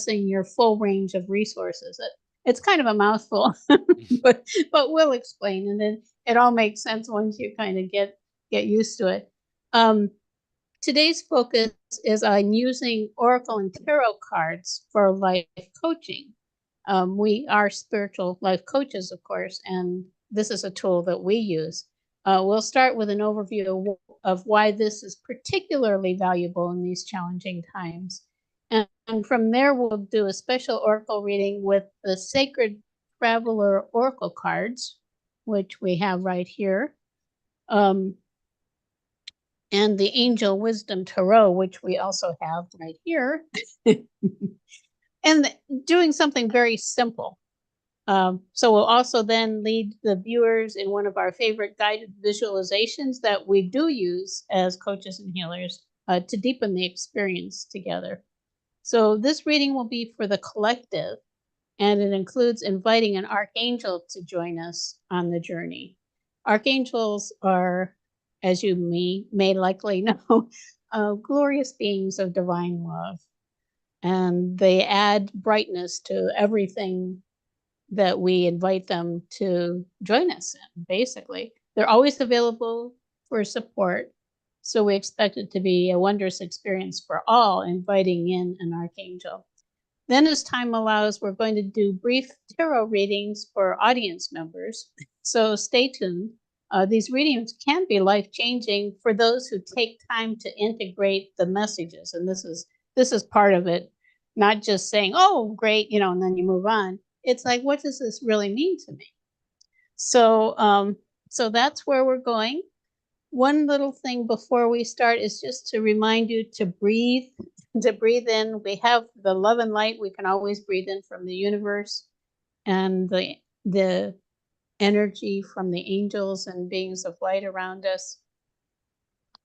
accessing your full range of resources. It's kind of a mouthful, but we'll explain, and then it all makes sense once you kind of get used to it. Today's focus is on using Oracle and Tarot cards for life coaching. We are spiritual life coaches, of course, and this is a tool that we use. We'll start with an overview of why this is particularly valuable in these challenging times. And from there, we'll do a special Oracle reading with the Sacred Traveler Oracle cards, which we have right here. And the Angel Wisdom Tarot, which we also have right here. And doing something very simple. So we'll also then lead the viewers in one of our favorite guided visualizations that we do use as coaches and healers to deepen the experience together. So this reading will be for the collective, and it includes inviting an archangel to join us on the journey. Archangels are, as you may likely know, glorious beings of divine love, and they add brightness to everything that we invite them to join us in. Basically, they're always available for support, so we expect it to be a wondrous experience for all, inviting in an archangel. Then, as time allows, we're going to do brief tarot readings for audience members, so stay tuned. These readings can be life-changing for those who take time to integrate the messages, and this is part of it. Not just saying, "Oh, great," and then you move on. It's like, what does this really mean to me? So, so that's where we're going. One little thing before we start is just to remind you to breathe in. We have the love and light. We can always breathe in from the universe, and the energy from the angels and beings of light around us.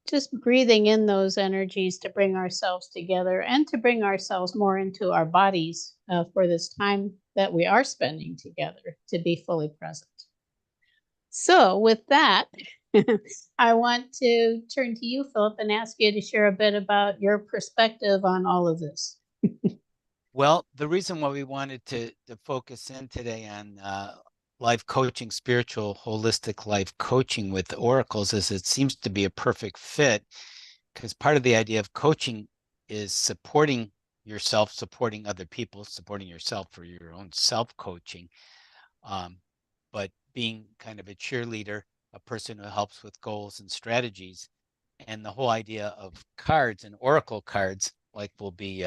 Just breathing in those energies to bring ourselves together and to bring ourselves more into our bodies for this time that we are spending together, to be fully present. So with that, I want to turn to you, Phillip, and ask you to share a bit about your perspective on all of this. Well, the reason why we wanted to focus in today on life coaching, spiritual, holistic life coaching with oracles is it seems to be a perfect fit, because part of the idea of coaching is supporting yourself, supporting other people, supporting yourself for your own self-coaching, but being kind of a cheerleader, a person who helps with goals and strategies. And the whole idea of cards and oracle cards, like we'll be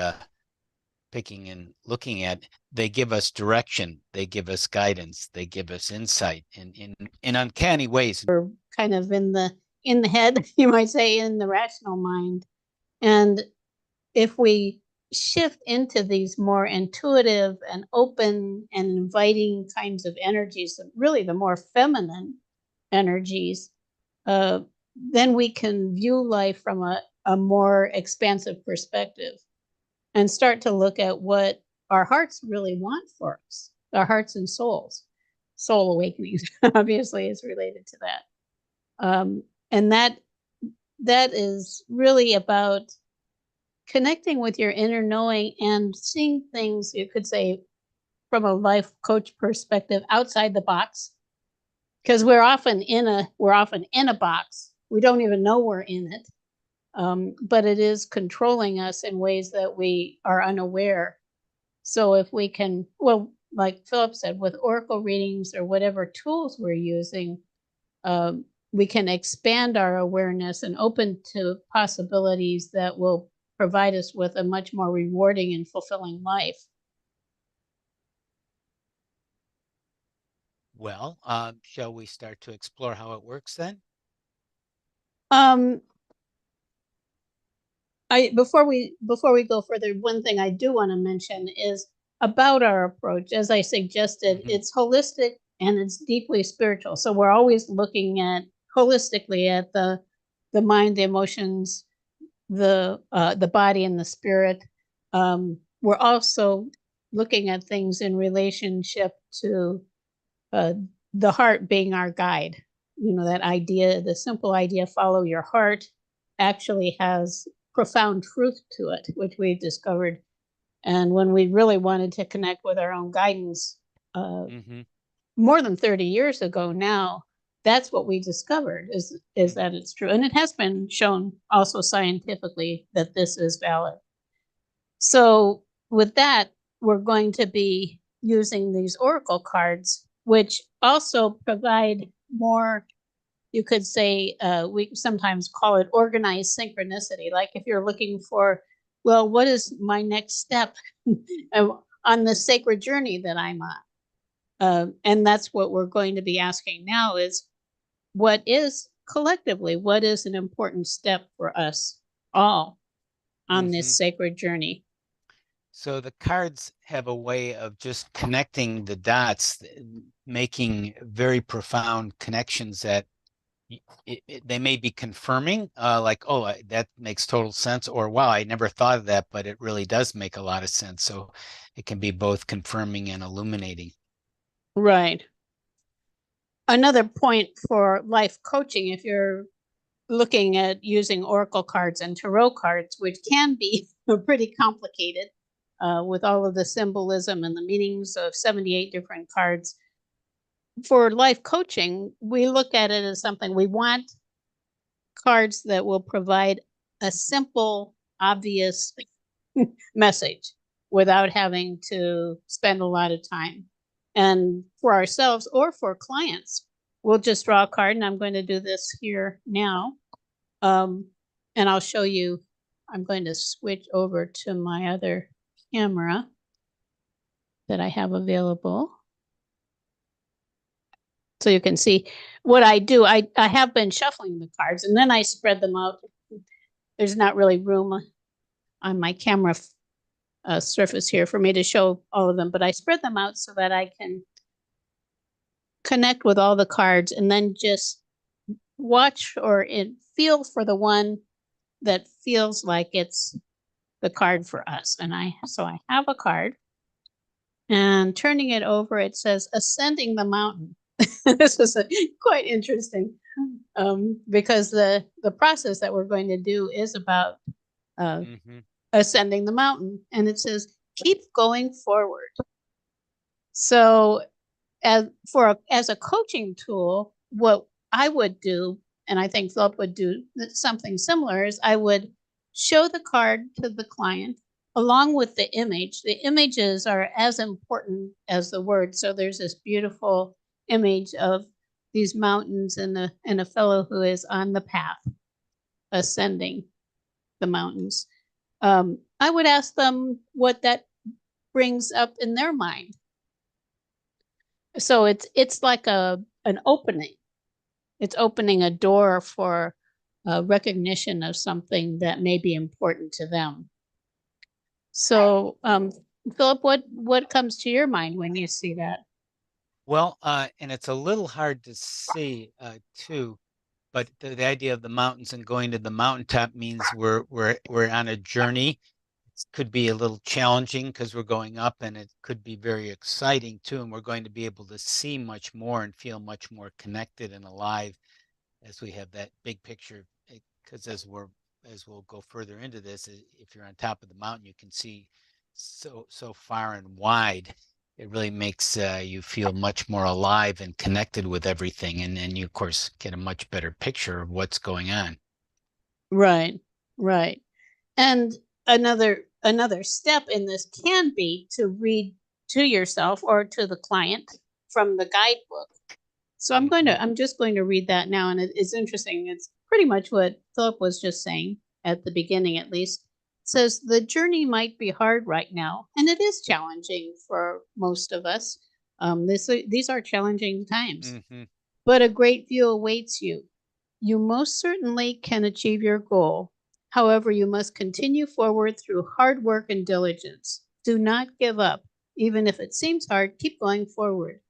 picking and looking at, they give us direction, they give us guidance, they give us insight in uncanny ways. We're kind of in the head, you might say, in the rational mind. And if we shift into these more intuitive and open and inviting kinds of energies, really the more feminine energies, then we can view life from a more expansive perspective and start to look at what our hearts really want for us, our hearts and souls. Soul awakenings, obviously, is related to that. And that is really about connecting with your inner knowing and seeing things, you could say, from a life coach perspective, outside the box, because we're often in a box. We don't even know we're in it, but it is controlling us in ways that we are unaware. So if we can, well, like Phillip said, with oracle readings or whatever tools we're using, we can expand our awareness and open to possibilities that will provide us with a much more rewarding and fulfilling life. Well, shall we start to explore how it works then? Before we go further, one thing I do want to mention is about our approach. As I suggested, it's holistic and it's deeply spiritual. So we're always looking at holistically at the mind, the emotions, the body, and the spirit. We're also looking at things in relationship to the heart being our guide. That idea, the simple idea, follow your heart, actually has profound truth to it, which we've discovered. And when we really wanted to connect with our own guidance, Mm-hmm. more than 30 years ago now, that's what we discovered is that it's true. And it has been shown also scientifically that this is valid. So with that, we're going to be using these oracle cards, which also provide more, you could say, we sometimes call it organized synchronicity. Like if you're looking for, well, what is my next step on the sacred journey that I'm on? And that's what we're going to be asking now is what is collectively, what is an important step for us all on Mm-hmm. this sacred journey? So the cards have a way of just connecting the dots, making very profound connections that they may be confirming, like, oh, that makes total sense, or wow, I never thought of that, but it really does make a lot of sense. So it can be both confirming and illuminating. Right. Another point for life coaching, if you're looking at using oracle cards and tarot cards, which can be pretty complicated with all of the symbolism and the meanings of 78 different cards. For life coaching, we look at it as something we want cards that will provide a simple, obvious message without having to spend a lot of time. And for ourselves or for clients, we'll just draw a card, and I'm going to do this here now. And I'll show you, I'm going to switch over to my other camera that I have available. So you can see what I do. I have been shuffling the cards and then I spread them out. There's not really room on my camera surface here for me to show all of them, but I spread them out so that I can connect with all the cards and then just watch or feel for the one that feels like it's the card for us. And I have a card, and turning it over, it says ascending the mountain. This is quite interesting because the process that we're going to do is about ascending the mountain, and it says keep going forward. So as a coaching tool, what I would do, and I think Phillip would do something similar, is I would show the card to the client along with the image. The images are as important as the words. So there's this beautiful image of these mountains and a fellow who is on the path ascending the mountains. I would ask them what that brings up in their mind. So it's like an opening. It's opening a door for recognition of something that may be important to them. So, Phillip, what comes to your mind when you see that? Well, and it's a little hard to see too, but the idea of the mountains and going to the mountaintop means we're on a journey. It could be a little challenging because we're going up, and it could be very exciting too, and we're going to be able to see much more and feel much more connected and alive as we have that big picture. Because as we'll go further into this, if you're on top of the mountain, you can see so far and wide. It really makes you feel much more alive and connected with everything, and you of course get a much better picture of what's going on. Right, right. And another step in this can be to read to yourself or to the client from the guidebook. So I'm just going to read that now, and it's interesting. It's pretty much what Phillip was just saying at the beginning, at least. It says the journey might be hard right now, and it is challenging for most of us. These are challenging times, but a great view awaits you. You most certainly can achieve your goal. However, you must continue forward through hard work and diligence. Do not give up. Even if it seems hard, keep going forward.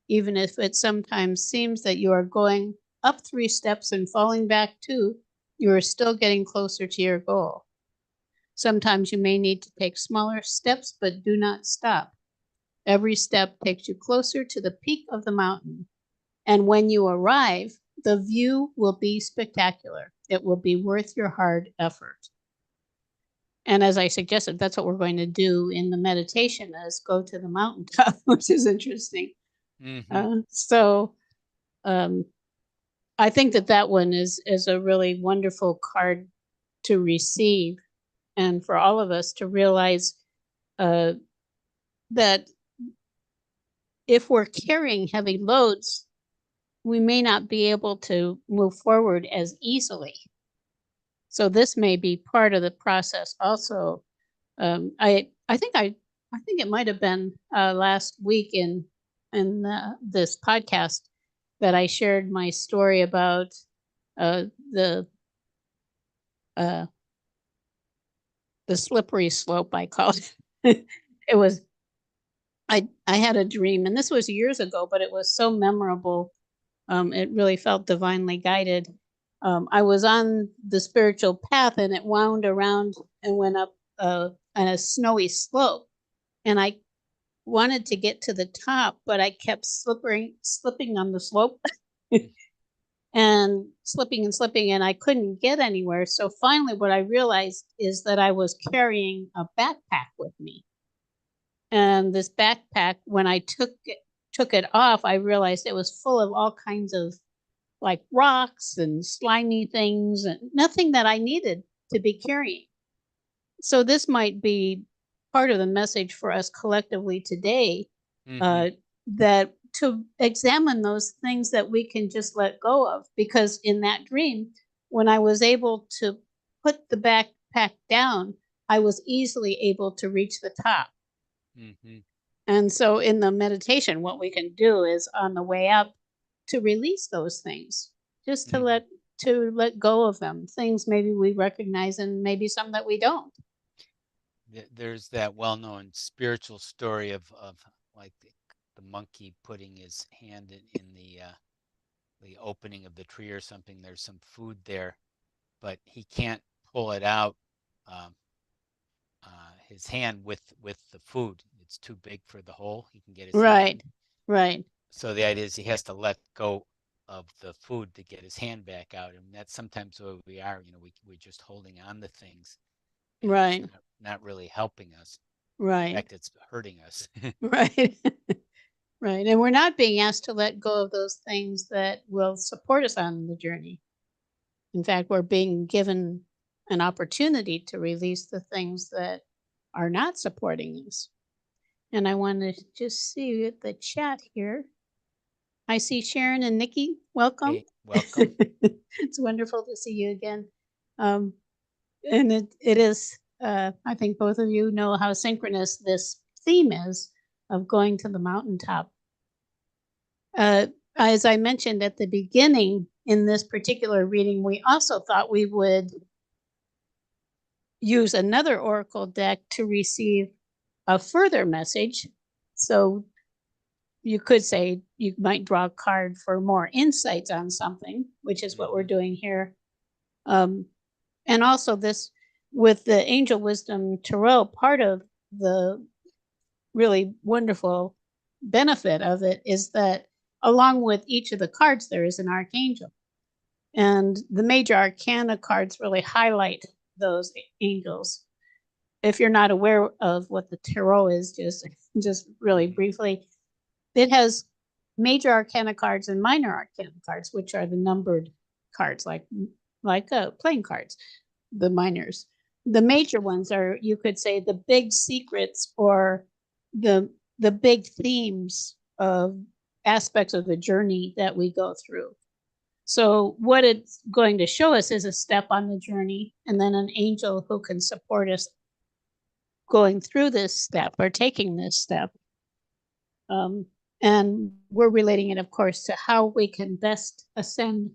Even if it sometimes seems that you are going up 3 steps and falling back 2, you are still getting closer to your goal. Sometimes you may need to take smaller steps, but do not stop. Every step takes you closer to the peak of the mountain. And when you arrive, the view will be spectacular. It will be worth your hard effort. And as I suggested, that's what we're going to do in the meditation, is go to the mountaintop, which is interesting. So I think that one is a really wonderful card to receive, and for all of us to realize that if we're carrying heavy loads, we may not be able to move forward as easily. So this may be part of the process also. I think it might have been last week in this podcast that I shared my story about the slippery slope, I call it. It was I had a dream, and this was years ago, but it was so memorable. It really felt divinely guided. I was on the spiritual path, and it wound around and went up on a snowy slope, and I wanted to get to the top, but I kept slipping on the slope and slipping, and I couldn't get anywhere. So finally, what I realized is that I was carrying a backpack with me. And this backpack, when I took it off, I realized it was full of all kinds of like rocks and slimy things, and nothing that I needed to be carrying. So this might be part of the message for us collectively today, that to examine those things that we can just let go of. Because in that dream, when I was able to put the backpack down, I was easily able to reach the top. And so in the meditation, what we can do is on the way up to release those things, just to let go of them. Things maybe we recognize, and maybe some that we don't. There's that well-known spiritual story of like the monkey putting his hand in the opening of the tree or something. There's some food there, but he can't pull it out, his hand with the food. It's too big for the hole. He can get his hand. Right. So the idea is he has to let go of the food to get his hand back out, and that's sometimes where we are. We're just holding on to things, and it's not really helping us. In fact, it's hurting us. Right. Right. And we're not being asked to let go of those things that will support us on the journey. In fact, we're being given an opportunity to release the things that are not supporting us. And I want to just see the chat here. I see Sharon and Nikki. Welcome. Hey, welcome. It's wonderful to see you again. And it is, I think both of you know how synchronous this theme is of going to the mountaintop. As I mentioned at the beginning, in this particular reading, we also thought we would use another oracle deck to receive a further message. So you could say you might draw a card for more insights on something, which is what we're doing here. And also this, with the Angel Wisdom Tarot, part of the really wonderful benefit of it is that along with each of the cards, there is an archangel. And the major arcana cards really highlight those angels. If you're not aware of what the tarot is, just really briefly, it has major arcana cards and minor arcana cards, which are the numbered cards, like playing cards, the minors. The major ones are, you could say, the big secrets, or the big themes of aspects of the journey that we go through. So what it's going to show us is a step on the journey, and then an angel who can support us going through this step or taking this step. And we're relating it, of course, to how we can best ascend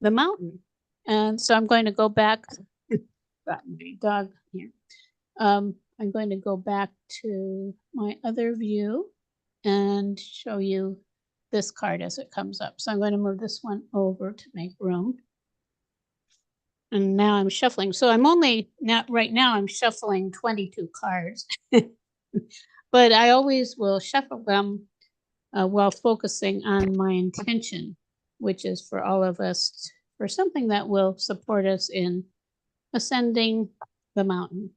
the mountain. And so I'm going to go back. Got my dog here. I'm going to go back to my other view and show you this card as it comes up. So I'm going to move this one over to make room. And now I'm shuffling. So I'm only, not right now, I'm shuffling 22 cards. But I always will shuffle them while focusing on my intention, which is for all of us, for something that will support us in ascending the mountain.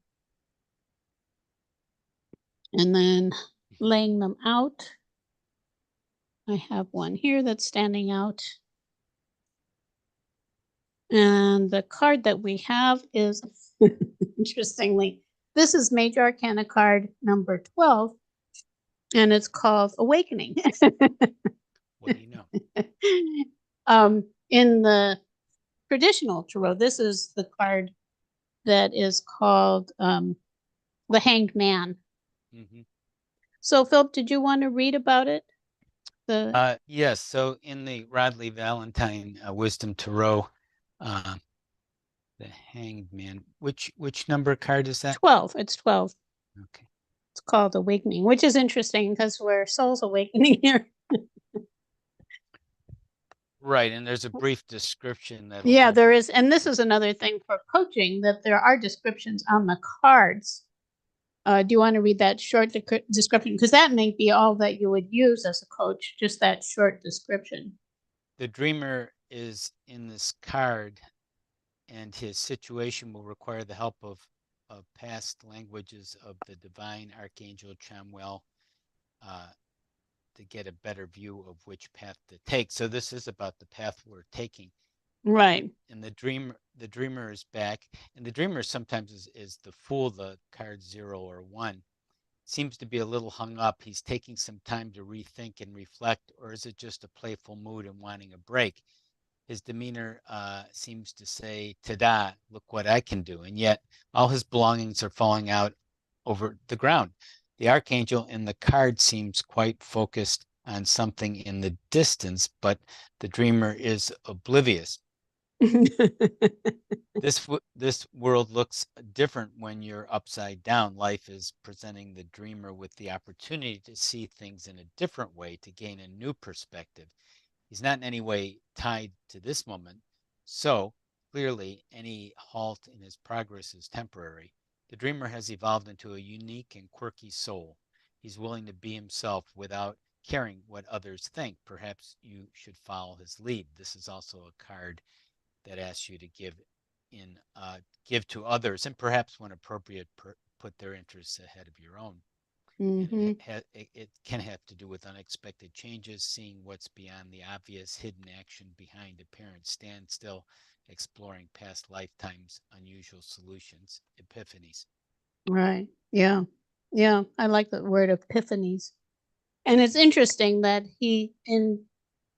And then laying them out. I have one here that's standing out. And the card that we have is, interestingly, this is Major Arcana card number 12, and it's called Awakening. What do you know? In the traditional tarot, this is the card that is called the Hanged Man. Mm-hmm. So, Philip, did you want to read about it? Yes. So in the Rodley Valentine Wisdom Tarot, the Hanged Man. Which number card is that? 12. It's 12. Okay. It's called Awakening, which is interesting because we're souls awakening here. Right, and there's a brief description that. Yeah, there is. And this is another thing for coaching, that there are descriptions on the cards. Do you want to read that short description? Because that may be all that you would use as a coach, just that short description. The dreamer is in this card, and his situation will require the help of past languages of the divine archangel Chamuel to get a better view of which path to take. So this is about the path we're taking. Right. And the dreamer is back, and the dreamer sometimes is the fool, the card 0 or 1. Seems to be a little hung up. He's taking some time to rethink and reflect, or is it just a playful mood and wanting a break? His demeanor seems to say, "Ta-da, look what I can do," and yet all his belongings are falling out over the ground. The archangel in the card seems quite focused on something in the distance, but the dreamer is oblivious. This world looks different when you're upside down. Life is presenting the dreamer with the opportunity to see things in a different way, to gain a new perspective. He's not in any way tied to this moment, so clearly any halt in his progress is temporary. The dreamer has evolved into a unique and quirky soul. He's willing to be himself without caring what others think. Perhaps you should follow his lead. This is also a card that asks you to give to others, and perhaps when appropriate, put their interests ahead of your own. Mm-hmm. And it can have to do with unexpected changes, seeing what's beyond the obvious, hidden action behind apparent standstill, exploring past lifetimes, unusual solutions, epiphanies. Right. Yeah. Yeah. I like the word epiphanies. And it's interesting that he in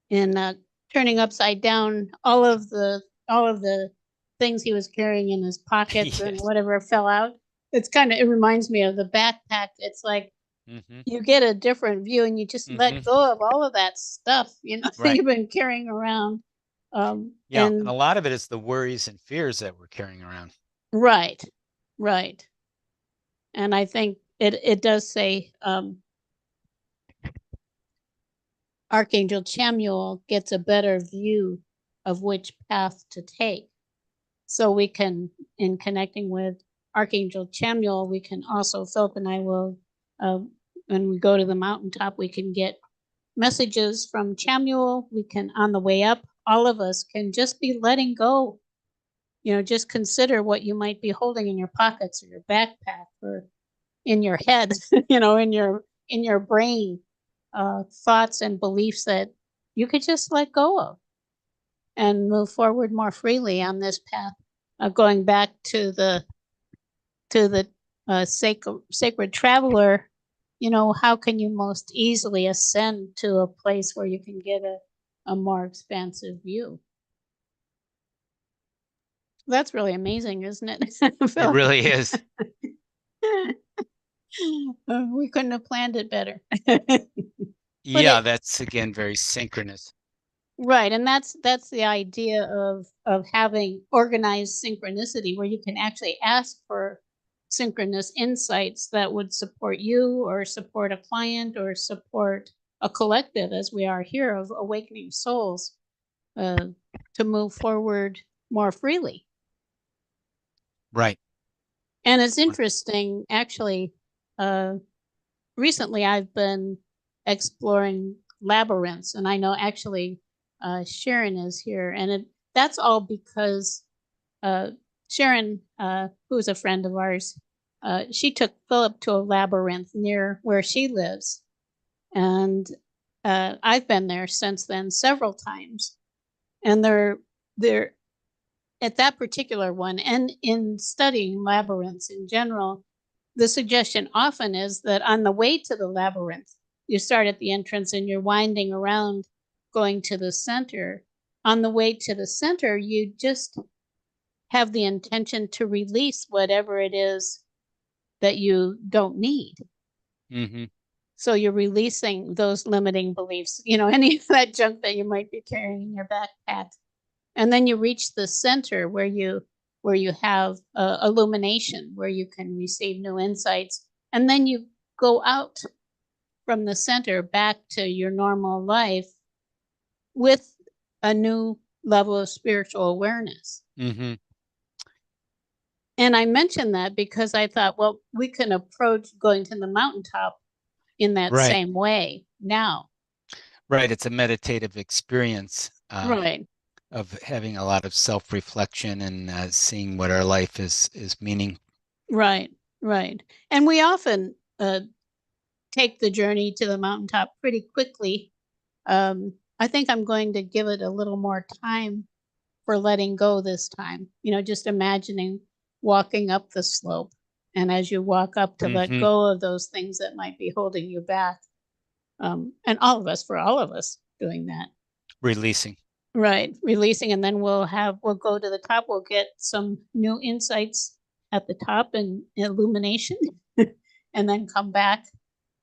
turning upside down, all of the things he was carrying in his pockets and Yes. whatever fell out. It reminds me of the backpack. It's like Mm-hmm. you get a different view and you just let Mm-hmm. go of all of that stuff, Right. you've been carrying around. Yeah, and And a lot of it is the worries and fears that we're carrying around. right, right. And I think it does say Archangel Chamuel gets a better view of which path to take. So we can, in connecting with Archangel Chamuel, we can also, Philip and I will, when we go to the mountaintop, we can get messages from Chamuel. We can, on the way up, all of us can just be letting go. Just consider what you might be holding in your pockets or your backpack or in your head, in your brain, thoughts and beliefs that you could just let go of and move forward more freely on this path. Going back to the sacred traveler, how can you most easily ascend to a place where you can get a more expansive view? That's really amazing, isn't it? It really is. We couldn't have planned it better. Yeah, that's again very synchronous. Right, and that's the idea of having organized synchronicity, where you can actually ask for synchronous insights that would support you or support a client or support a collective, as we are here, of awakening souls, to move forward more freely. Right. And it's interesting, actually. Recently, I've been exploring labyrinths, and I know actually Sharon is here, and that's all because Sharon, who's a friend of ours, she took Philip to a labyrinth near where she lives. And I've been there since then several times. And they're at that particular one, and in studying labyrinths in general, the suggestion often is that on the way to the labyrinth, you start at the entrance and you're winding around going to the center. On the way to the center, you just have the intention to release whatever it is that you don't need. Mm-hmm. So you're releasing those limiting beliefs, any of that junk that you might be carrying in your backpack. And then you reach the center where you have illumination, where you can receive new insights. And then you go out from the center back to your normal life with a new level of spiritual awareness. Mm-hmm. And I mentioned that because I thought, well, we can approach going to the mountaintop in that Right. same way now. Right. It's a meditative experience Right. of having a lot of self-reflection and seeing what our life is meaning. Right. Right. And we often take the journey to the mountaintop pretty quickly. I think I'm going to give it a little more time for letting go this time. Just imagining walking up the slope. And as you walk up to let Mm-hmm. go of those things that might be holding you back. And all of us doing that. Releasing. Right. Releasing. And then we'll go to the top. We'll get some new insights at the top and illumination and then come back.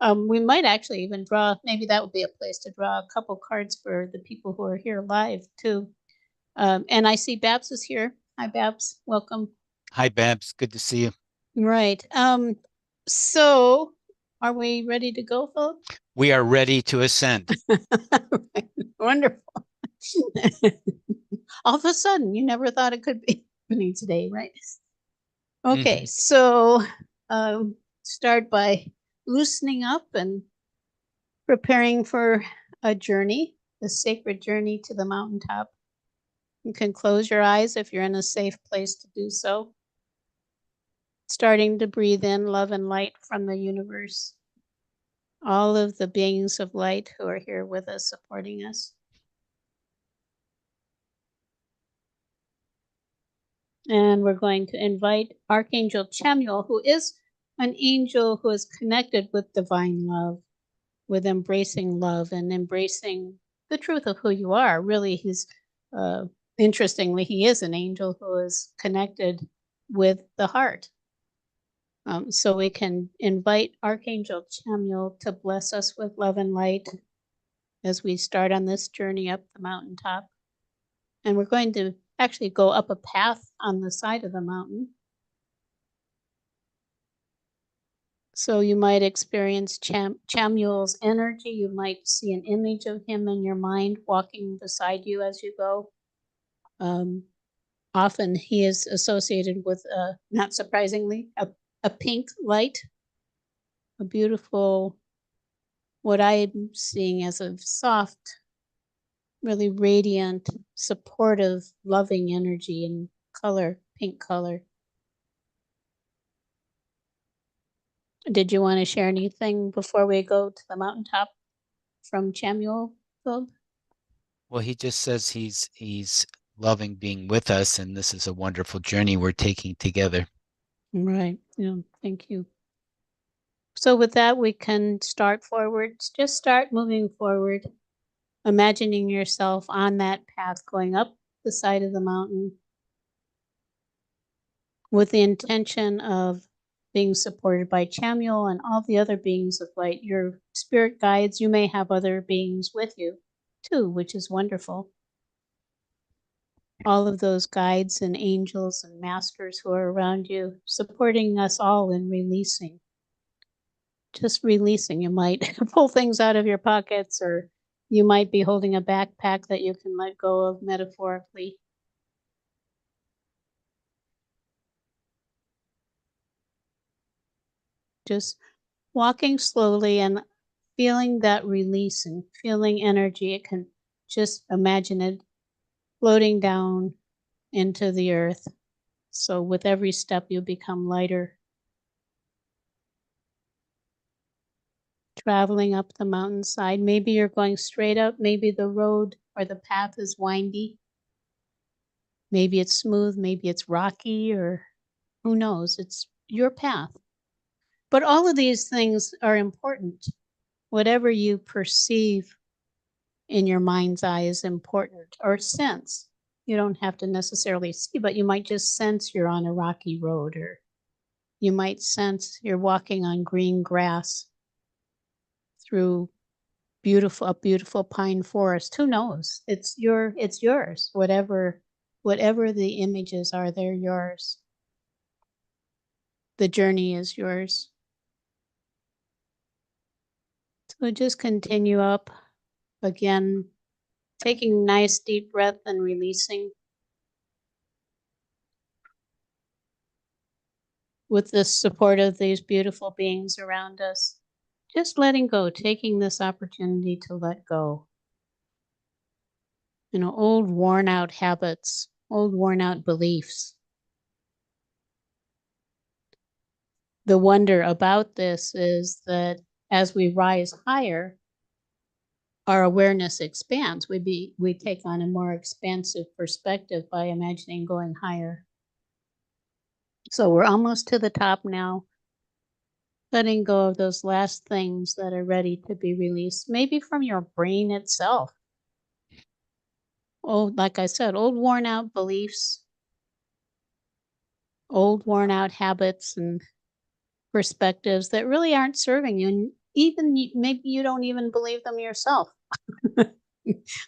We might actually even draw, maybe that would be a place to draw a couple cards for the people who are here live too. And I see Babs is here. Hi, Babs. Welcome. Hi, Babs. Good to see you. Right. So are we ready to go, Philip? We are ready to ascend. Wonderful. All of a sudden, you never thought it could be happening today, right? Okay, so start by loosening up and preparing for a journey, the sacred journey to the mountaintop. You can close your eyes if you're in a safe place to do so. Starting to breathe in love and light from the universe. All of the beings of light who are here with us, supporting us. And we're going to invite Archangel Chamuel, who is an angel who is connected with divine love, with embracing love and embracing the truth of who you are. Really, he's, interestingly, he is an angel who is connected with the heart. So we can invite Archangel Chamuel to bless us with love and light as we start on this journey up the mountaintop. And we're going to actually go up a path on the side of the mountain. So you might experience Chamuel's energy. You might see an image of him in your mind walking beside you as you go. Often he is associated with, not surprisingly, a pink light, a beautiful, what I'm seeing as a soft, really radiant, supportive, loving energy in color, pink color. Did you want to share anything before we go to the mountaintop from Chamuel, Phil? Well, he just says he's loving being with us, and this is a wonderful journey we're taking together. Right. Yeah. Thank you. So with that, we can start forwards. Just start moving forward, imagining yourself on that path going up the side of the mountain with the intention of being supported by Chamuel and all the other beings of light, your spirit guides. You may have other beings with you too, which is wonderful. All of those guides and angels and masters who are around you, supporting us all in releasing. Just releasing. You might pull things out of your pockets, or you might be holding a backpack that you can let go of metaphorically. Just walking slowly and feeling that release and feeling energy. It can just imagine it floating down into the earth. So with every step, you become lighter traveling up the mountainside. Maybe you're going straight up. Maybe the road or the path is windy. Maybe it's smooth. Maybe it's rocky, or who knows? It's your path. But all of these things are important. Whatever you perceive in your mind's eye is important, or sense. You don't have to necessarily see, but you might just sense you're on a rocky road, or you might sense you're walking on green grass through a beautiful pine forest. Who knows? It's yours. Whatever the images are, they're yours. The journey is yours. So just continue up again, taking a nice deep breath and releasing. With the support of these beautiful beings around us, just letting go, taking this opportunity to let go. Old worn out habits, old worn out beliefs. The wonder about this is that as we rise higher, our awareness expands. We take on a more expansive perspective by imagining going higher. So we're almost to the top now, letting go of those last things that are ready to be released, maybe from your brain itself. Like I said, old worn out beliefs, old worn out habits and perspectives that really aren't serving you. And maybe you don't even believe them yourself.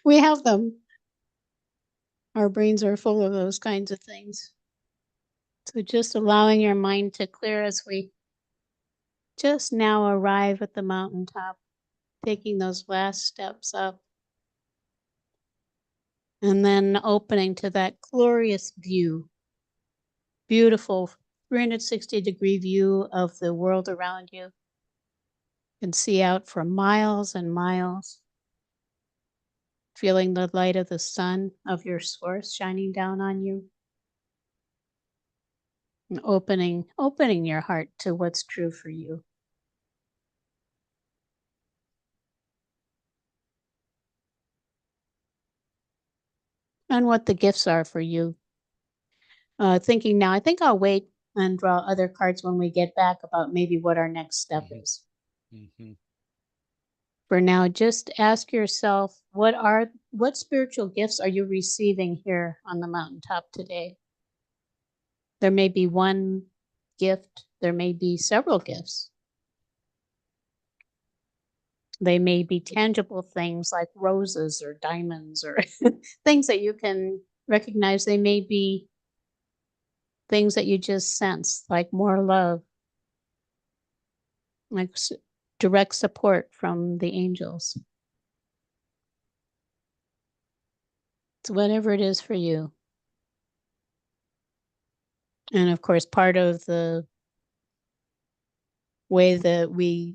We have them. Our brains are full of those kinds of things. So just allowing your mind to clear as we just now arrive at the mountaintop, taking those last steps up, and then opening to that glorious view, beautiful 360-degree view of the world around you. You can see out for miles and miles, feeling the light of the sun of your source shining down on you, and opening your heart to what's true for you. And what the gifts are for you. Thinking now, I think I'll wait and draw other cards when we get back about maybe what our next step is. For now, just ask yourself, what spiritual gifts are you receiving here on the mountaintop today? There may be one gift, there may be several gifts. They may be tangible things like roses or diamonds or things that you can recognize. They may be things that you just sense, like more love, like direct support from the angels. It's whatever it is for you. And of course, part of the way that we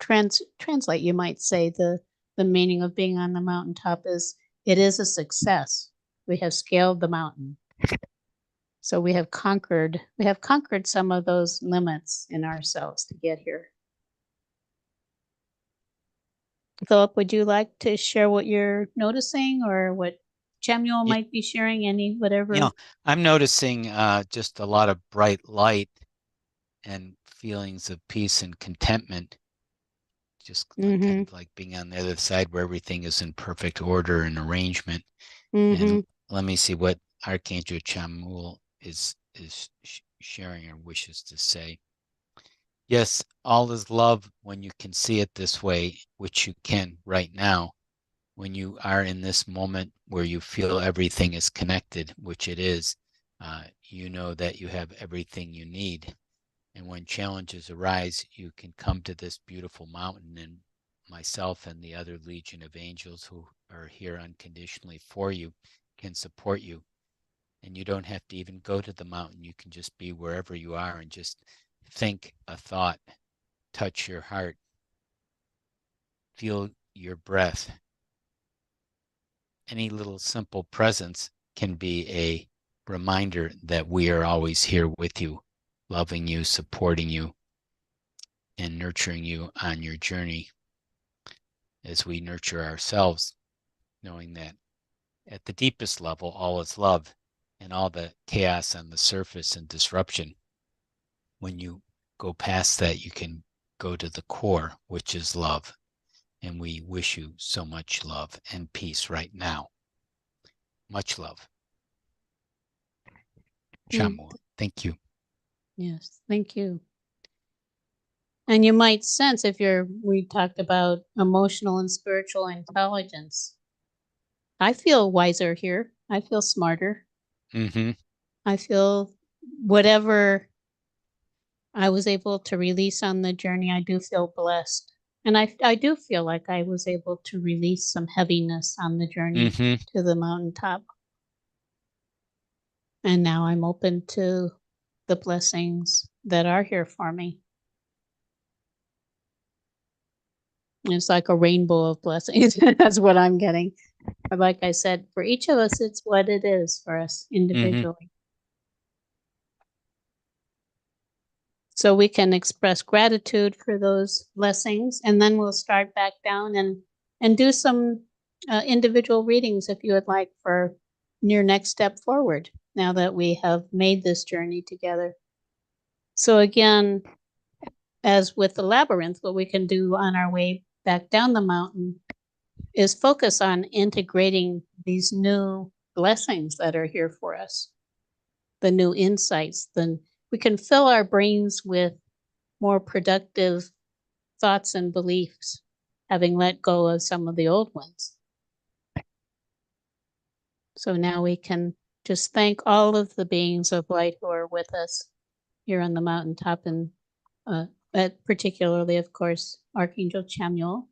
translate, you might say, the meaning of being on the mountaintop is it is a success. We have scaled the mountain. So we have conquered some of those limits in ourselves to get here. Phillip, would you like to share what you're noticing or what Samuel might be sharing? Whatever? I'm noticing just a lot of bright light and feelings of peace and contentment. Just kind of like being on the other side where everything is in perfect order and arrangement. And let me see what Archangel Chamuel is sharing or wishes to say. Yes, all is love when you can see it this way, which you can right now. When you are in this moment where you feel everything is connected, which it is, you know that you have everything you need. And when challenges arise, you can come to this beautiful mountain, and myself and the other legion of angels who are here unconditionally for you can support you. And you don't have to even go to the mountain. You can just be wherever you are and just think a thought, touch your heart, feel your breath. Any little simple presence can be a reminder that we are always here with you, loving you, supporting you. and nurturing you on your journey as we nurture ourselves, knowing that at the deepest level, all is love, and all the chaos on the surface and disruption. When you go past that, you can go to the core, which is love. And we wish you so much love and peace right now. Much love. Shamu, thank you. Yes, thank you. And you might sense we talked about emotional and spiritual intelligence. I feel wiser here. I feel smarter. Mm-hmm. I feel whatever I was able to release on the journey, I do feel blessed. And I do feel like I was able to release some heaviness on the journey to the mountaintop. And now I'm open to the blessings that are here for me. It's like a rainbow of blessings. That's what I'm getting. But like I said, for each of us, it's what it is for us individually. So we can express gratitude for those blessings, and then we'll start back down and do some individual readings if you would like for your next step forward now that we have made this journey together. So again, as with the labyrinth, what we can do on our way back down the mountain is focus on integrating these new blessings that are here for us, the new insights. Then we can fill our brains with more productive thoughts and beliefs, having let go of some of the old ones. So now we can just thank all of the beings of light who are with us here on the mountaintop, and particularly, of course, Archangel Chamuel.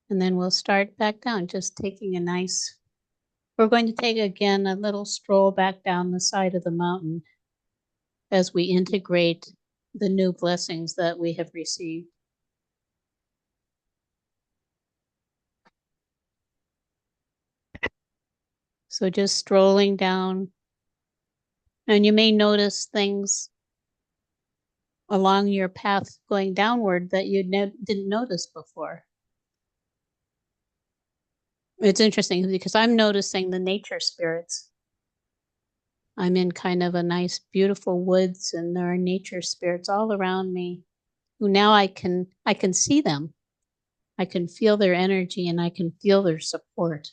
And then we'll start back down, just taking we're going to take again a little stroll back down the side of the mountain as we integrate the new blessings that we have received. So just strolling down, and you may notice things along your path going downward that you didn't notice before. It's interesting because I'm noticing the nature spirits. I'm in kind of a nice, beautiful woods, and there are nature spirits all around me who now I can see them. I can feel their energy and I can feel their support.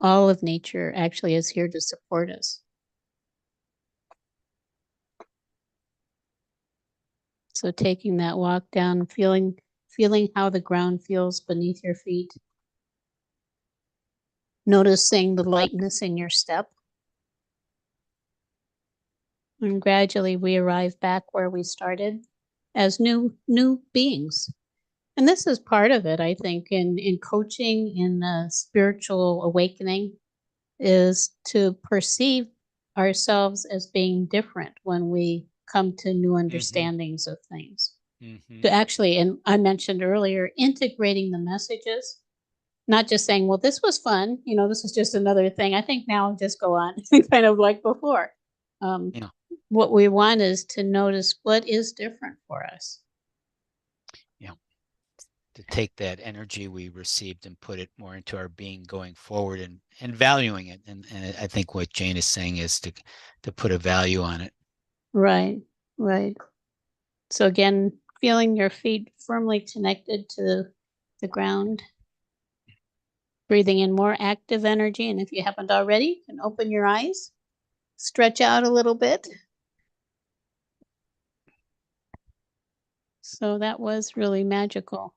All of nature actually is here to support us. So taking that walk down, feeling how the ground feels beneath your feet. Noticing the lightness in your step. And gradually we arrive back where we started as new beings. And this is part of it, I think, in coaching, in spiritual awakening, is to perceive ourselves as being different when we come to new understandings of things. To actually, and I mentioned earlier, integrating the messages, not just saying, well, this was fun, this is just another thing. I think now I'll just go on kind of like before. What we want is to notice what is different for us. Yeah. To take that energy we received and put it more into our being going forward, and valuing it. And I think what Jane is saying is to put a value on it. Right. So again, feeling your feet firmly connected to the ground. Breathing in more active energy. And if you haven't already, you can open your eyes, stretch out a little bit. So that was really magical.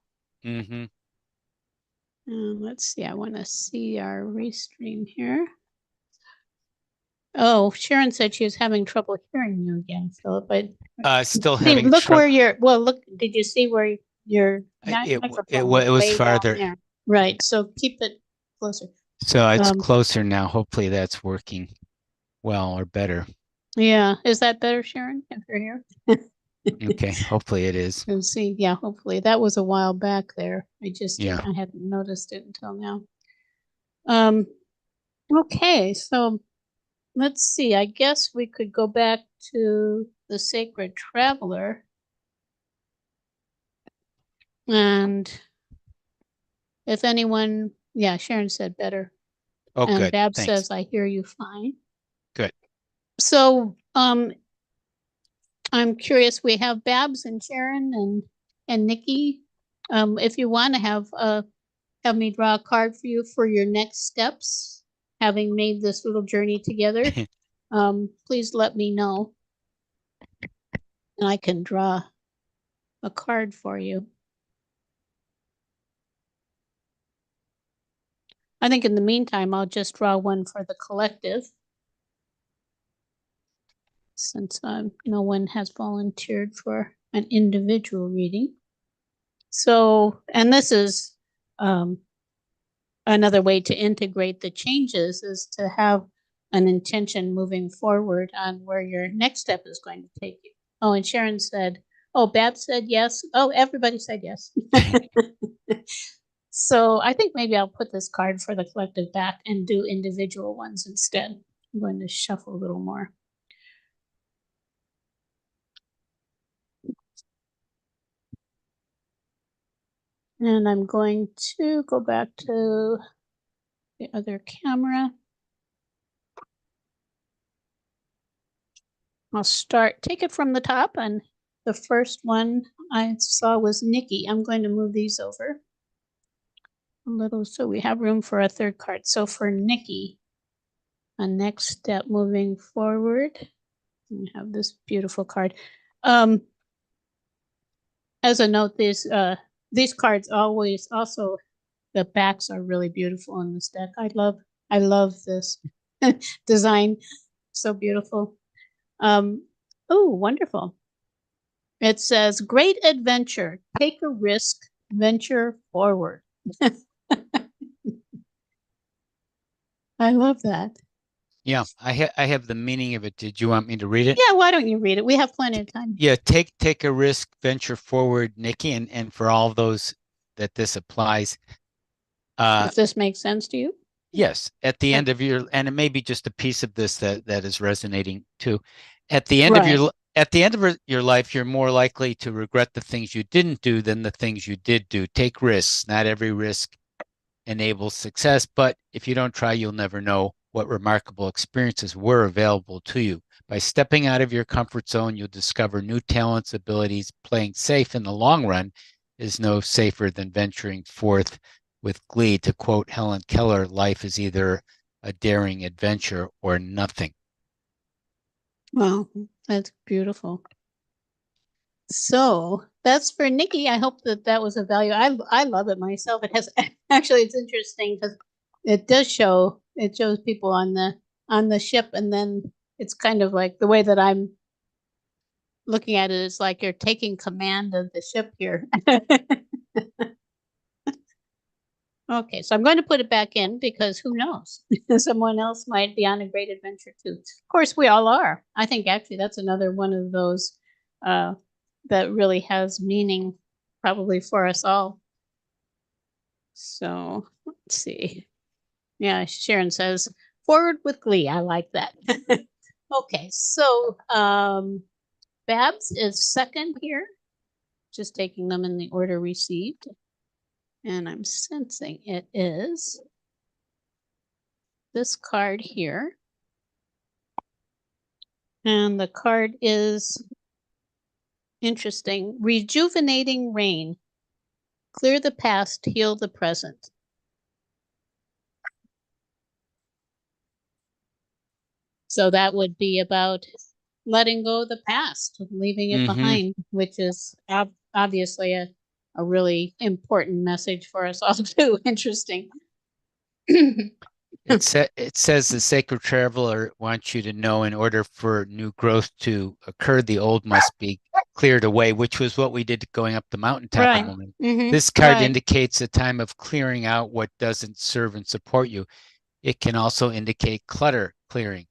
Let's see, I want to see our restream here. Oh, Sharon said she was having trouble hearing you again, Philip. Still having look trouble. Where you're. Well, look. Did you see where your it was farther? There. Right. So keep it closer. So it's closer now. Hopefully that's working well or better. Yeah. Is that better, Sharon? If you're here. Okay. Hopefully it is. Let's see. Yeah. Hopefully that was a while back there. I hadn't noticed it until now. Okay. So let's see. I guess we could go back to the sacred traveler. And if anyone, yeah, Sharon said better. Oh, And good. Bab Thanks. says, I hear you fine. Good. So I'm curious, we have Babs and Sharon and Nikki. If you want to have me draw a card for you for your next steps, having made this little journey together, please let me know. And I can draw a card for you. I think in the meantime, I'll just draw one for the collective, since no one has volunteered for an individual reading. So, and this is another way to integrate the changes is to have an intention moving forward on where your next step is going to take you. Oh, and Sharon said, oh, Bab said yes. Oh, everybody said yes. So I think maybe I'll put this card for the collective back and do individual ones instead. I'm going to shuffle a little more. And I'm going to go back to the other camera. I'll take it from the top, and the first one I saw was Nikki. I'm going to move these over a little so we have room for a third card. So for Nikki, a next step moving forward, we have this beautiful card. As a note, these cards always also, the backs are really beautiful in this deck. I love this design. So beautiful. Oh, wonderful. It says, great adventure, take a risk, venture forward. I love that. Yeah, I have the meaning of it. Did you want me to read it? Yeah, why don't you read it? We have plenty of time. Yeah, take a risk, venture forward, Nikki, and for all those that this applies. If this makes sense to you. Yes, at the end of your, and it may be just a piece of this that is resonating too. At the end of your life, you're more likely to regret the things you didn't do than the things you did do. Take risks. Not every risk enables success, but if you don't try, you'll never know what remarkable experiences were available to you. By stepping out of your comfort zone, you'll discover new talents, abilities. Playing safe in the long run is no safer than venturing forth with glee. To quote Helen Keller, life is either a daring adventure or nothing. Wow, that's beautiful. So that's for Nikki. I hope that was of value. I love it myself. It has actually, it's interesting because it shows people on the ship, and then it's kind of like the way that I'm looking at it is like you're taking command of the ship here. Okay, so I'm going to put it back in because who knows? Someone else might be on a great adventure too. Of course, we all are. I think actually that's another one of those that really has meaning probably for us all. So let's see. Yeah, Sharon says, forward with glee. I like that. Okay, so Babs is second here, just taking them in the order received. And I'm sensing it is this card here. And the card is interesting. Rejuvenating rain. Clear the past, heal the present. So that would be about letting go of the past, leaving it behind, which is obviously a really important message for us all too. Interesting. It says the sacred traveler wants you to know in order for new growth to occur, the old must be cleared away, which was what we did going up the mountaintop Right. a moment. Mm-hmm. This card Right. indicates a time of clearing out what doesn't serve and support you. It can also indicate clutter clearing.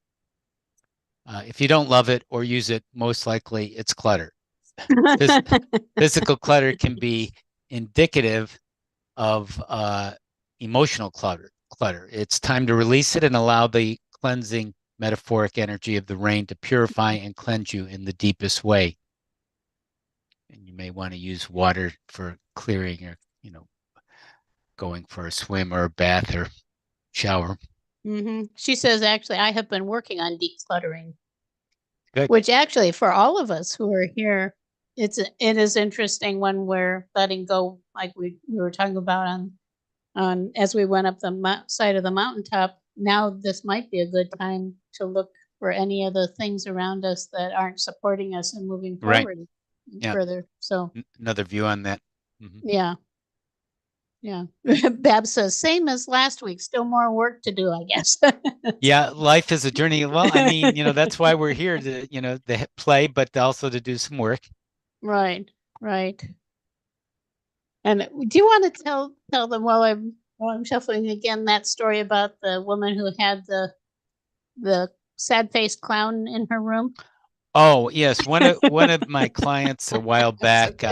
If you don't love it or use it, most likely it's clutter. Physical clutter can be indicative of emotional clutter. It's time to release it and allow the cleansing metaphoric energy of the rain to purify and cleanse you in the deepest way. And you may want to use water for clearing or, going for a swim or a bath or shower. She says, actually, I have been working on decluttering. Good. Which actually, for all of us who are here, it is interesting when we're letting go, like we were talking about on as we went up the side of the mountaintop. Now this might be a good time to look for any of the things around us that aren't supporting us and moving forward further. So another view on that. Yeah. Bab says, same as last week, still more work to do, I guess. Yeah, life is a journey. Well, I mean, that's why we're here to, to play, but also to do some work. Right. And do you want to tell them while I'm shuffling again that story about the woman who had the sad faced clown in her room? Oh, yes. One of my clients a while back,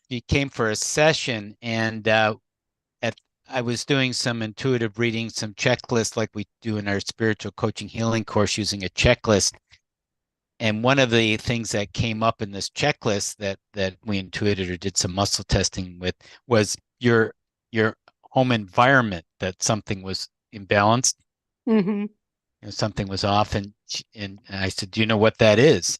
he came for a session, and I was doing some intuitive reading, some checklists like we do in our spiritual coaching healing course, using a checklist. And one of the things that came up in this checklist that we intuited or did some muscle testing with was your home environment, that something was imbalanced. Something was off, and I said, do you know what that is?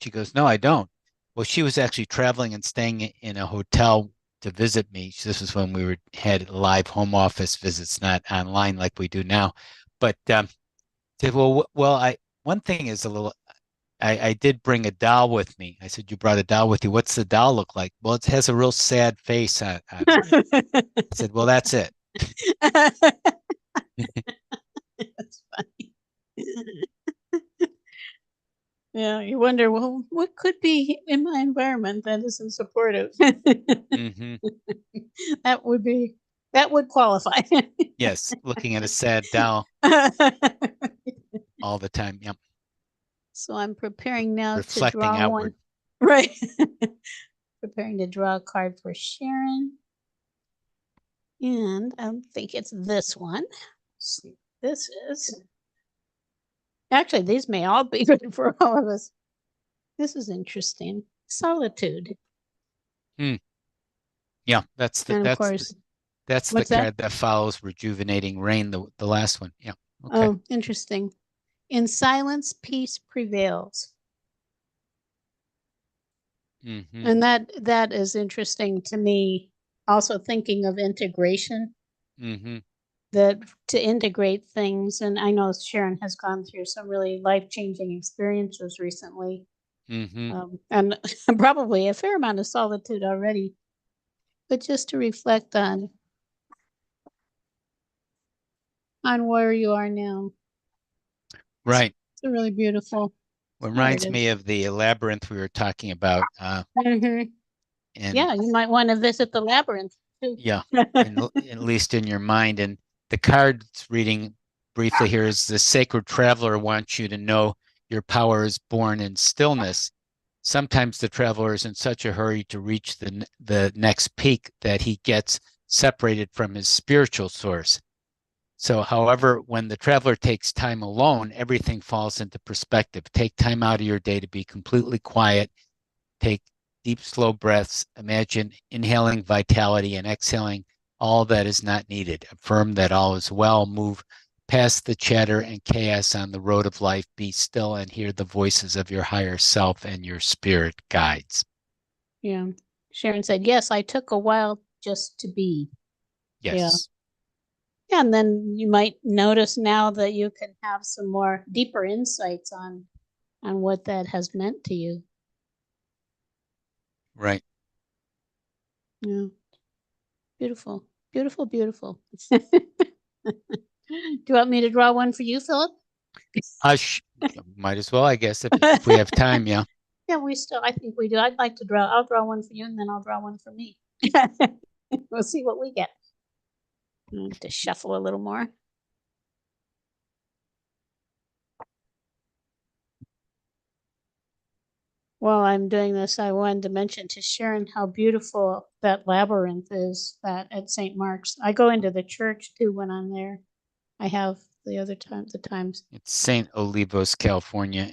She goes, no, I don't. Well, she was actually traveling and staying in a hotel to visit me. This was when we had live home office visits, not online like we do now. But said, well, one thing is I did bring a doll with me. I said, you brought a doll with you. What's the doll look like? Well, it has a real sad face on it. I said, well, that's it. That's funny. Yeah, you wonder, well, what could be in my environment that isn't supportive? That would qualify. Yes, looking at a sad doll all the time. Yep. So I'm preparing now Reflecting to draw outward. one. Right. Preparing to draw a card for Sharon. And I think it's this one. Let's see what this is. Actually, these may all be good for all of us. This is interesting. Solitude. Yeah, that's the card that follows rejuvenating rain, the last one. Yeah. Okay. Oh, interesting. In silence, peace prevails. And that is interesting to me. Also thinking of integration. That to integrate things, and I know Sharon has gone through some really life-changing experiences recently, and probably a fair amount of solitude already. But just to reflect on where you are now. Right. It's really beautiful. It reminds me of the labyrinth we were talking about. And yeah, you might want to visit the labyrinth too. Yeah, at least in your mind. And the card's reading briefly here is: the sacred traveler wants you to know your power is born in stillness. Sometimes the traveler is in such a hurry to reach the next peak that he gets separated from his spiritual source. So, however, when the traveler takes time alone, everything falls into perspective. Take time out of your day to be completely quiet. Take deep, slow breaths. Imagine inhaling vitality and exhaling all that is not needed. Affirm that all is well. Move past the chatter and chaos on the road of life. Be still and hear the voices of your higher self and your spirit guides. Yeah. Sharon said, yes, I took a while just to be. Yes. Yeah, and then you might notice now that you can have some more deeper insights on what that has meant to you. Right. Yeah. Beautiful. Beautiful, beautiful. Do you want me to draw one for you, Philip? Might as well, I guess, if we have time, yeah. Yeah, I think we do. I'll draw one for you, and then I'll draw one for me. We'll see what we get. I have to shuffle a little more. While I'm doing this, I wanted to mention to Sharon how beautiful that labyrinth is at St. Mark's. I go into the church too when I'm there. I have the other time, the times. It's St. Olivos, California.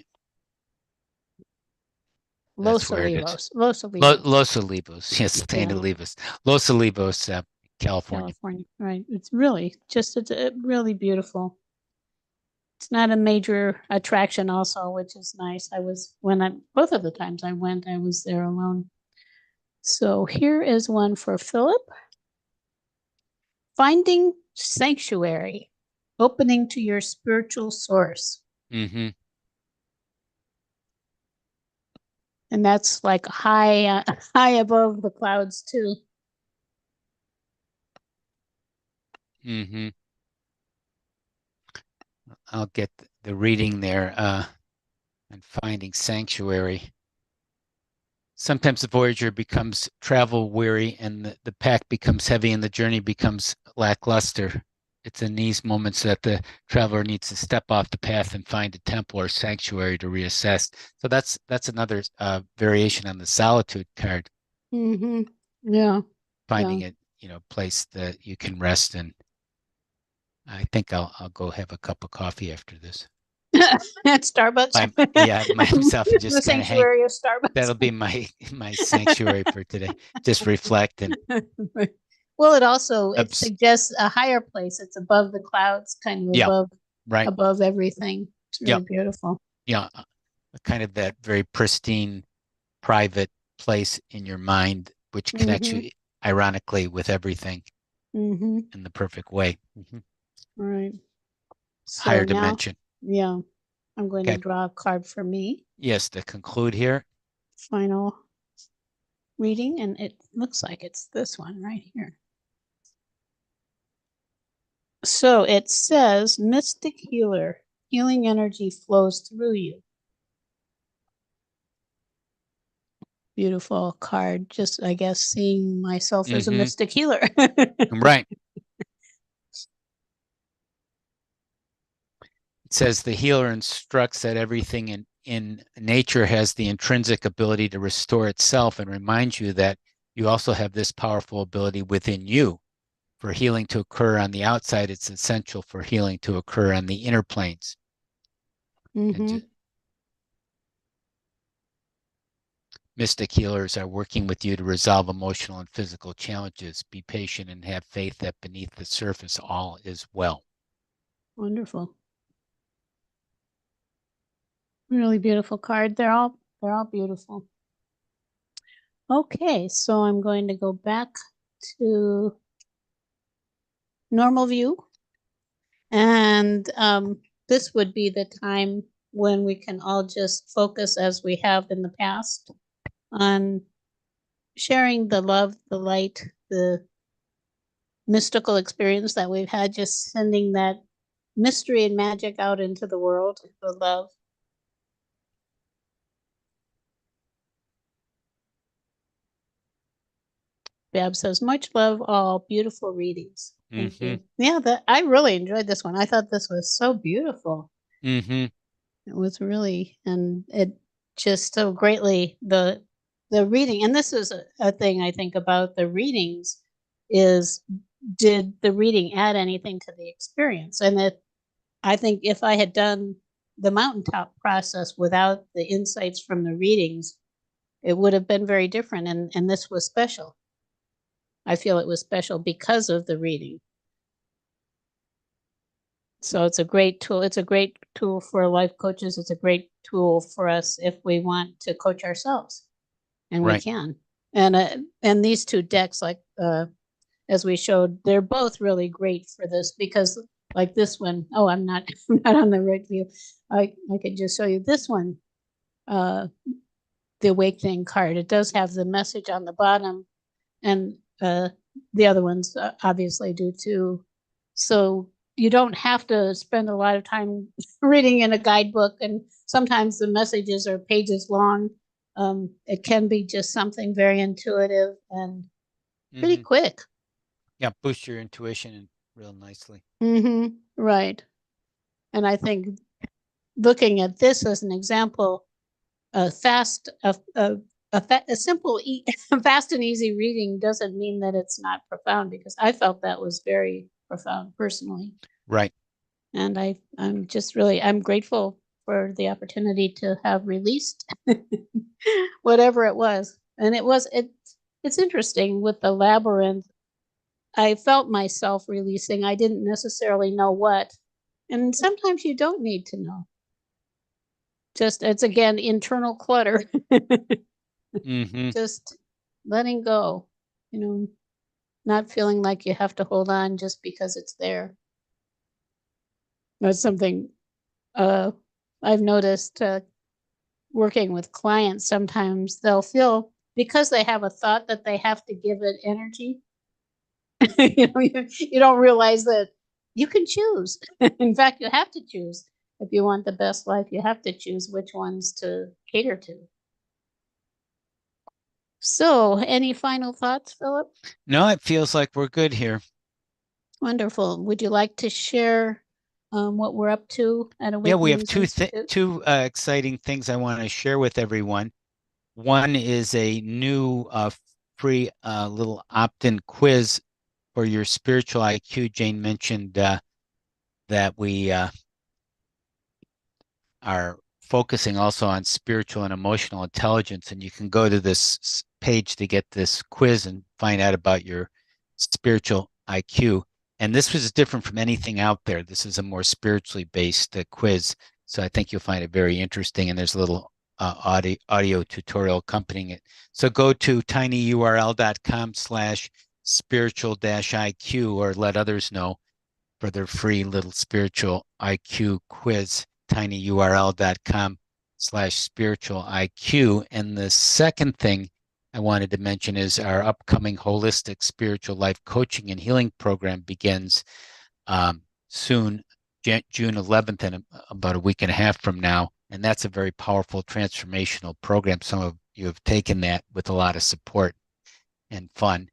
Los That's where it is. Olivos. Los Olivos. Los Olivos. Yes, St. Olivos. Los Olivos, California. California. Right. It's really just it's really beautiful. It's not a major attraction also, which is nice. Both of the times I went, I was there alone. So here is one for Philip. Finding sanctuary, opening to your spiritual source. Mm-hmm. And that's like high above the clouds too. Mm-hmm. I'll get the reading there and finding sanctuary. Sometimes the voyager becomes travel weary and the pack becomes heavy and the journey becomes lackluster. It's in these moments that the traveler needs to step off the path and find a temple or sanctuary to reassess. So that's another variation on the solitude card. Mm-hmm. Yeah. Finding Yeah. a place that you can rest in. I think I'll go have a cup of coffee after this. At Starbucks. Myself and just The kind of hang. sanctuary of Starbucks. That'll be my sanctuary for today. Just reflect and. Well, it suggests a higher place. It's above the clouds, kind of above everything. It's really beautiful. Yeah, kind of that very pristine, private place in your mind, which connects you, ironically, with everything in the perfect way. All right. So higher dimension. Yeah. I'm going to draw a card for me. Yes, to conclude here. Final reading, and it looks like it's this one right here. So it says, Mystic Healer, healing energy flows through you. Beautiful card. Just, I guess, seeing myself as a mystic healer. Right. It says the healer instructs that everything in nature has the intrinsic ability to restore itself and reminds you that you also have this powerful ability within you. For healing to occur on the outside, it's essential for healing to occur on the inner planes. Mystic healers are working with you to resolve emotional and physical challenges. Be patient and have faith that beneath the surface all is well. Wonderful. Really beautiful card. They're all beautiful. Okay, so I'm going to go back to normal view. And this would be the time when we can all just focus, as we have in the past, on sharing the love, the light, the mystical experience that we've had, just sending that mystery and magic out into the world, the love. Bab says, much love, all beautiful readings. Thank you. Yeah, I really enjoyed this one. I thought this was so beautiful. It was really, and it just so greatly, the reading, and this is a thing I think about the readings, is did the reading add anything to the experience? And I think if I had done the mountaintop process without the insights from the readings, it would have been very different. And this was special. I feel it was special because of the reading. So it's a great tool. It's a great tool for life coaches. It's a great tool for us if we want to coach ourselves, and we can. And these two decks, like as we showed, they're both really great for this, because like this one, I'm not on the right view. I could just show you this one, the awakening card. It does have the message on the bottom, and the other ones obviously do too. So you don't have to spend a lot of time reading in a guidebook, and sometimes the messages are pages long. It can be just something very intuitive and pretty quick. Yeah, boost your intuition real nicely. Right. And I think looking at this as an example, a simple, fast and easy reading doesn't mean that it's not profound, because I felt that was very profound personally. Right. And I'm just really, I'm grateful for the opportunity to have released whatever it was. And it's interesting with the labyrinth. I felt myself releasing. I didn't necessarily know what. And sometimes you don't need to know. Just it's again internal clutter. Mm-hmm. Just letting go, you know, not feeling like you have to hold on just because it's there. That's something I've noticed working with clients. Sometimes they'll feel because they have a thought that they have to give it energy. You don't realize that you can choose. In fact, you have to choose. If you want the best life, you have to choose which ones to cater to. So, any final thoughts, Philip? No, it feels like we're good here. Wonderful. Would you like to share what we're up to at Yeah, we have Awakenings Institute? two exciting things I want to share with everyone. One is a new free little opt-in quiz for your spiritual IQ. Jane mentioned that we are focusing also on spiritual and emotional intelligence, and you can go to this page to get this quiz and find out about your spiritual IQ. And this was different from anything out there. This is a more spiritually based quiz, so I think you'll find it very interesting. And there's a little audio tutorial accompanying it. So go to tinyurl.com/spiritual-IQ, or let others know for their free little spiritual IQ quiz, tinyurl.com/spiritual IQ. And the second thing I wanted to mention is our upcoming holistic spiritual life coaching and healing program begins soon, June 11th, and about a week and a half from now. And that's a very powerful transformational program. Some of you have taken that with a lot of support and fun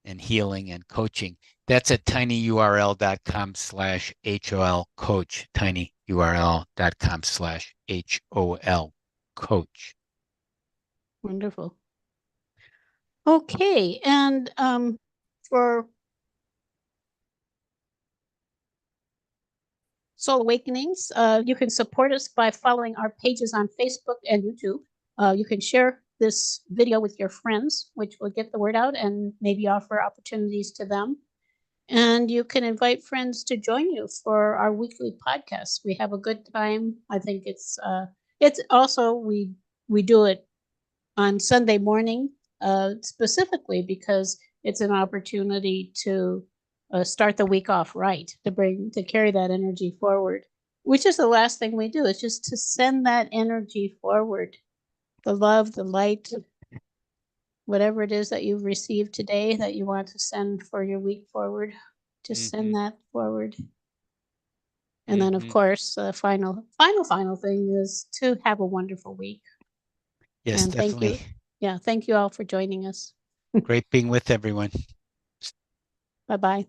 and healing and coaching. That's at tinyurl.com/HOL coach, tinyurl.com/HOL coach. Wonderful. Okay, and for Soul Awakenings, you can support us by following our pages on Facebook and YouTube. You can share this video with your friends, which will get the word out and maybe offer opportunities to them. And you can invite friends to join you for our weekly podcasts. We have a good time. I think it's also we do it on Sunday morning, specifically because it's an opportunity to start the week off right, to carry that energy forward, which is the last thing we do. It's just to send that energy forward, the love, the light, whatever it is that you've received today that you want to send for your week forward. Just send that forward. And then, of course, the final thing is to have a wonderful week. Yes, and definitely. Thank you. Yeah, thank you all for joining us. Great being with everyone. Bye-bye.